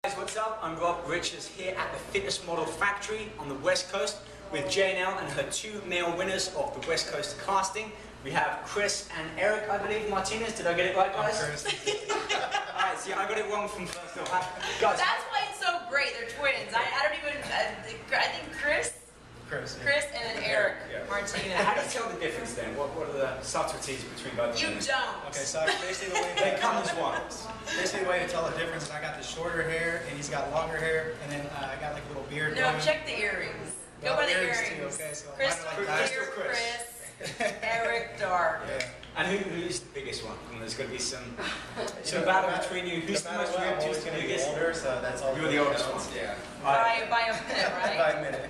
Guys, what's up? I'm Rob Richards here at the Fitness Model Factory on the West Coast with JNL and her two male winners of the West Coast casting. We have Chris and Eric, I believe, Martinez. Did I get it right, guys? Alright, see, I got it wrong from first off. Guys, that's why it's so great. They're twins. I don't even. I think Chris and then Eric Martinez. how do you tell the difference then? What are the subtleties between both of them? You don't. Okay, so basically the way They come as one. Basically the way to tell the difference is I got the shorter hair and he's got longer hair, and then I got like a little beard. No, going. check the earrings. Go by the earrings. Too, okay, so Chris mine are like clear, Chris. Eric dark. Yeah. And who's the biggest one? And there's going to be some battle between you. Who's the most ripped? Who's the biggest? Older, so that's all. You're the oldest one. Yeah. By a minute, right? By a minute.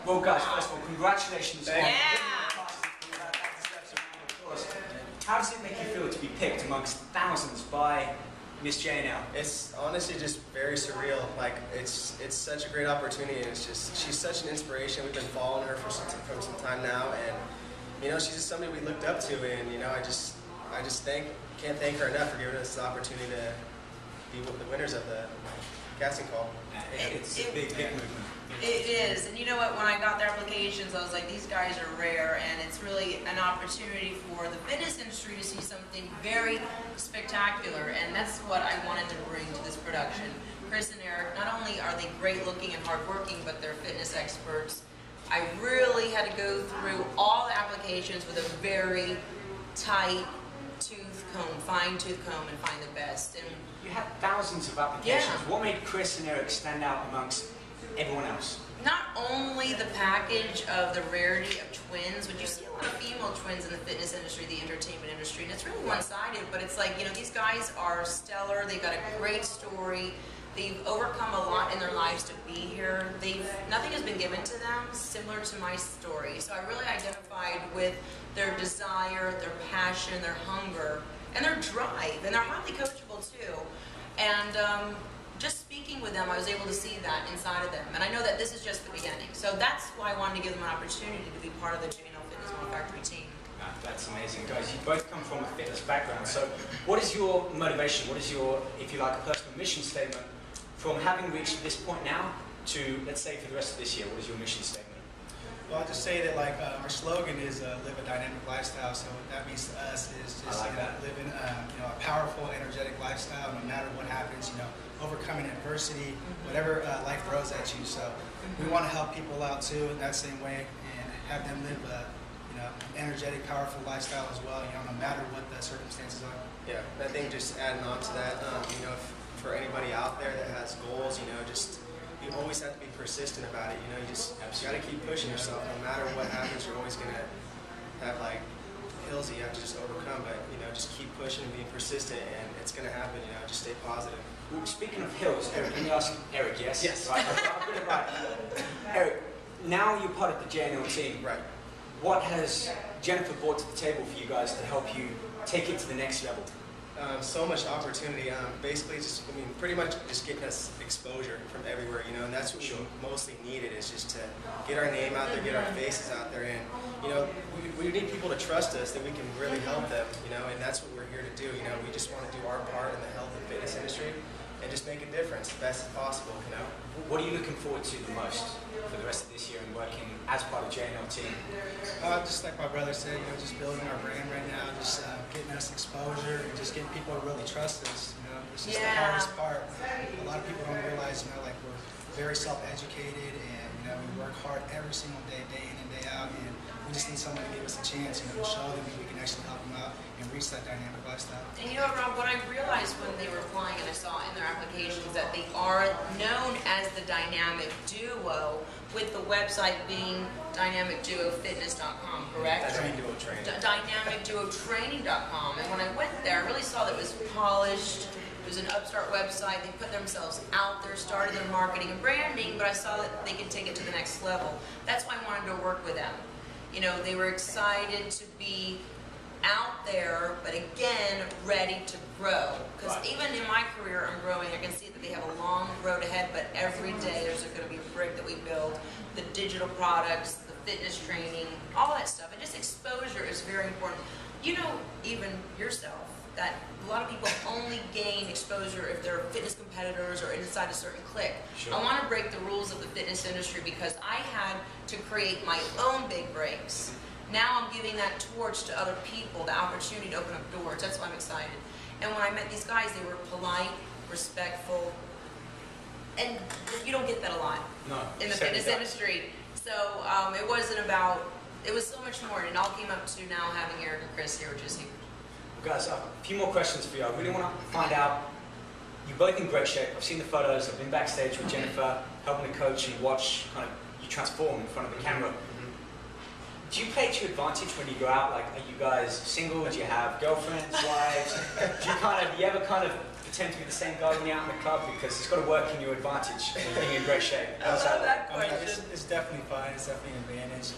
Well, guys, first of all, congratulations. Yeah. How does it make you feel to be picked amongst thousands by Miss JNL? It's honestly just very surreal. Like it's such a great opportunity, and it's just she's such an inspiration. We've been following her for some time now, and you know she's just somebody we looked up to, and you know I just can't thank her enough for giving us the opportunity to be the winners of the casting call. It's a big movement. It is, and you know what, when I got their applications, I was like, these guys are rare, and it's really an opportunity for the fitness industry to see something very spectacular, and that's what I wanted to bring to this production. Chris and Eric, not only are they great looking and hardworking, but they're fitness experts. I really had to go through all the applications with a very tight fine tooth comb, and find the best. And you had thousands of applications. Yeah. What made Chris and Eric stand out amongst everyone else? not only the package of the rarity of twins, but you see a lot of female twins in the fitness industry, the entertainment industry, and it's really one-sided, but it's like, you know, these guys are stellar, they've got a great story, they've overcome a lot in their lives to be here, nothing has been given to them similar to my story, so I really identified with their desire, their passion, their hunger, and their drive, and they're highly coachable too, and just speaking with them, I was able to see that inside of them. And I know that this is just the beginning. So that's why I wanted to give them an opportunity to be part of the JNL Fitness Model Factory team. That's amazing. Guys, you both come from a fitness background. So what is your motivation? What is your, if you like, a personal mission statement from having reached this point now to, let's say, for the rest of this year? What is your mission statement? Well, I'll just say that our slogan is live a dynamic lifestyle. So what that means to us is just living a powerful, energetic lifestyle no matter what happens. Overcoming adversity, whatever life throws at you. So we want to help people out too in that same way and have them live an energetic, powerful lifestyle as well. No matter what the circumstances are. Yeah, I think just adding on to that, for anybody out there that has goals, you always have to be persistent about it. You just got to keep pushing yourself. No matter what happens, you're always gonna have hills that you have to just overcome. But just keep pushing and being persistent, and it's gonna happen. Just stay positive. Well, speaking of hills, Eric, let me ask Eric. Yes. Yes. Right. I've got it right. Eric, now you're part of the JNL team. Right. What has Jennifer brought to the table for you guys to help you take it to the next level? So much opportunity. Basically, pretty much just getting us exposure from everywhere, and that's what we mostly needed, is just to get our name out there, get our faces out there, and we need people to trust us that we can really help them, and that's what we're here to do. We just want to do our part in the health and fitness industry and just make a difference as best as possible. What are you looking forward to the most for the rest of this year and working as part of the JNL team? Just like my brother said, just building our brand right now, just getting us exposure and just getting people to really trust us. This is the hardest part. A lot of people don't realize, we're very self-educated and we work hard every single day, day in and day out, and we just need someone to give us a chance, to show them that we can actually help them out and reach that dynamic lifestyle. And you know what, Rob, what I realized when they were applying, and I saw in their applications, that they are known as the Dynamic Duo, with the website being dynamicduofitness.com, correct? Dynamicduotraining.com. And when I went there, I really saw that it was polished. It was an upstart website. They put themselves out there, started their marketing and branding, but I saw that they could take it to the next level. That's why I wanted to work with them. They were excited to be out there, but again, ready to grow. Because even in my career, I'm growing. I can see that they have a long road ahead, but every day there's going to be a brick that we build. The digital products, the fitness training, all that stuff. And just exposure is very important. Even yourself, that a lot of people only gain exposure if they're fitness competitors or inside a certain clique. Sure. I want to break the rules of the fitness industry because I had to create my own big breaks. Now I'm giving that torch to other people, the opportunity to open up doors. That's why I'm excited. And when I met these guys, they were polite, respectful, and you don't get that a lot in the fitness industry. So it wasn't about, it was so much more, and it all came up to now having Eric and Chris here, which is huge. Guys, a few more questions for you. I really want to find out, you're both in great shape. I've seen the photos. I've been backstage with Jennifer, helping to coach and watch kind of you transform in front of the camera. Do you play to your advantage when you go out? Like, are you guys single? Do you have girlfriends, wives? Do you ever kind of pretend to be the same guy when you're out in the club? Because it's got to work in your advantage when being in great shape. I love that question. It's definitely fun. It's definitely an advantage.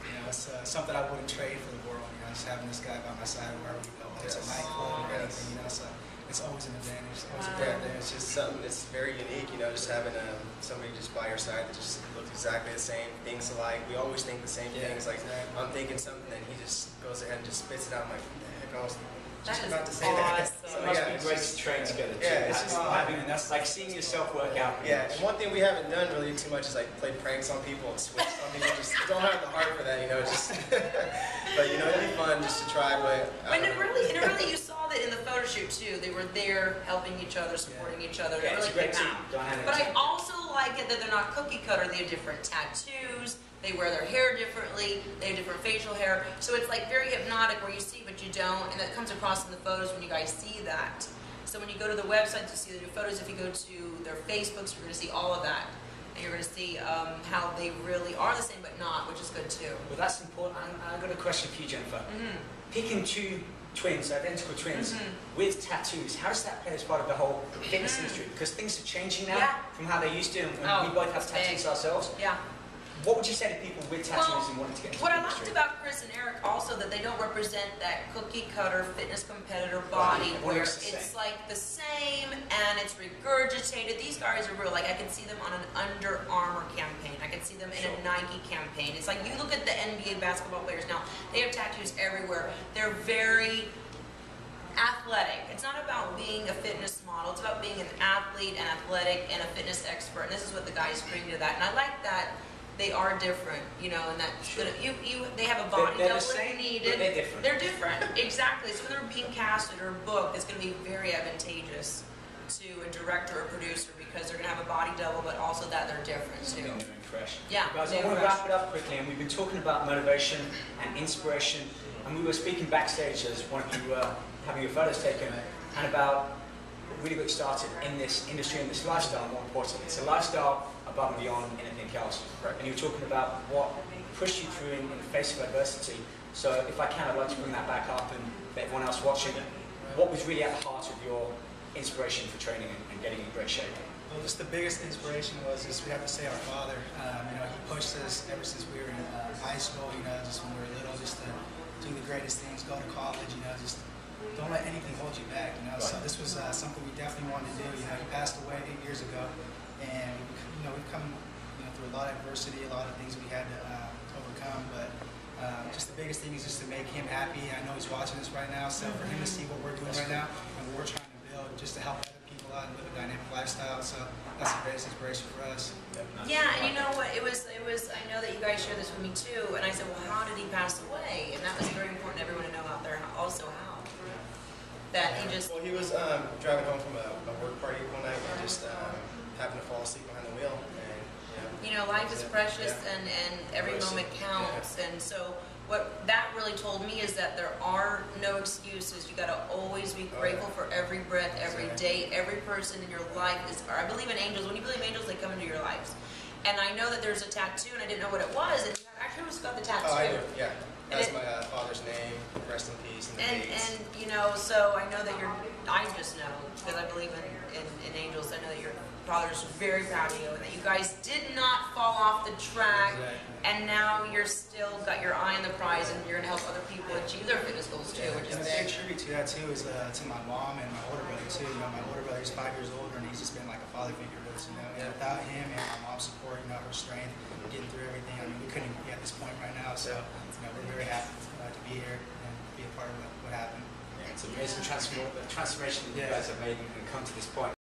You know, it's something I wouldn't trade for the world. You know, just having this guy by my side wherever we go. Whether it's a nightclub or anything, you know, so it's always an advantage. It's always a great advantage. It's just something that's very unique, you know, just having somebody just by your side that just looks exactly the same, things alike. We always think the same things. Like, I'm thinking something, and he just goes ahead and just spits it out. I'm like, what the heck, I was just about to say that. Awesome. It must be great to train together too. Yeah, it's just that's like seeing yourself work out. Yeah, and one thing we haven't done really too much is like play pranks on people and switch on people. Just don't have the heart for that, you know. Just, but you know, it'd be fun just to try. But And it really, you saw that in the photo shoot too. They were there helping each other, supporting each other. Yeah, It it's really a great came team. out. Dynamic But I team. also like it that they're not cookie cutter. They have different tattoos. They wear their hair differently. They have different facial hair. So it's like very hypnotic where you see but you don't. And that comes across in the photos when you guys see that. So when you go to the website to see the photos, if you go to their Facebooks, you're going to see all of that. And you're going to see how they really are the same but not, which is good too. Well, that's important. I've got a question for you, Jennifer. Picking two twins, identical twins, with tattoos, how does that play as part of the whole fitness industry? Because things are changing now from how they used to, and we both have tattoos ourselves. Yeah. What would you say to people with tattoos and wanting to get into What the I liked industry? about Chris and Eric also that they don't represent that cookie cutter fitness competitor body Right. where It's the it's same. like the same and it's regurgitated. These guys are real. Like I can see them on an Under Armour campaign. I can see them in a Nike campaign. It's like you look at the NBA basketball players now. They have tattoos everywhere. They're very athletic. It's not about being a fitness model. It's about being an athlete, an athletic, and a fitness expert. And this is what the guys bring to that. And I like that they are different, you know, and that they have a body They're the double same, if needed. but they're different. They're different, exactly. So when they're being casted or booked, it's going to be very advantageous to a director or producer because they're going to have a body double, but also that they're different too. New and fresh. Yeah, Guys, I new want to and wrap it up quickly, and we've been talking about motivation and inspiration, and we were speaking backstage as one of you having your photos taken, and about what really got you started in this industry and this lifestyle, more importantly. It's a lifestyle above and beyond anything else. Right. And you were talking about what pushed you through in the face of adversity. So if I can, I'd like to bring that back up and for everyone else watching, what was really at the heart of your inspiration for training and getting in great shape? Well, just the biggest inspiration was just we have to say our father. You know, he pushed us ever since we were in high school. You know, just when we were little, just to do the greatest things, go to college. You know, just don't let anything hold you back. You know, so this was something we definitely wanted to do. You know, he passed away 8 years ago, and you know we've come through a lot of adversity, a lot of things we had to overcome, but. Just the biggest thing is just to make him happy. I know he's watching this right now, so for him to see what we're doing right now and what we're trying to build, just to help other people out and live a dynamic lifestyle. So that's the greatest inspiration for us. Yeah, and you know what? It was. I know that you guys share this with me too. And I said, well, how did he pass away? And that was very important for everyone to know out there. Also, how that he just. Well, he was driving home from a work party one night and just happened to fall asleep behind the wheel. You know, life is precious and every moment counts. And so what that really told me is that there are no excuses. You got to always be grateful for every breath, every day, every person in your life is. Or I believe in angels. When you believe in angels, they come into your lives. And I know that there's a tattoo, and I didn't know what it was. And actually, who's got the tattoo? Oh, I do. Yeah, that's my father's name. Rest in peace. And you know, so I know that I just know because I believe in angels. I know that your father's very proud of you, and that you guys did not fall off the track, and now you're still got your eye on the prize, and you're gonna help other people achieve their fitness goals too, which is a big. big tribute to that too is to my mom and my older brother too. You know, my older brother is 5 years older, and he's just been like a father figure to us. You know, and without him and my mom's support, you know, her strength, getting through everything. I mean, we couldn't even be at this point right now. So, you know, we're very happy to be here and be a part of what happened. It's an amazing transformation that you guys have made and come to this point.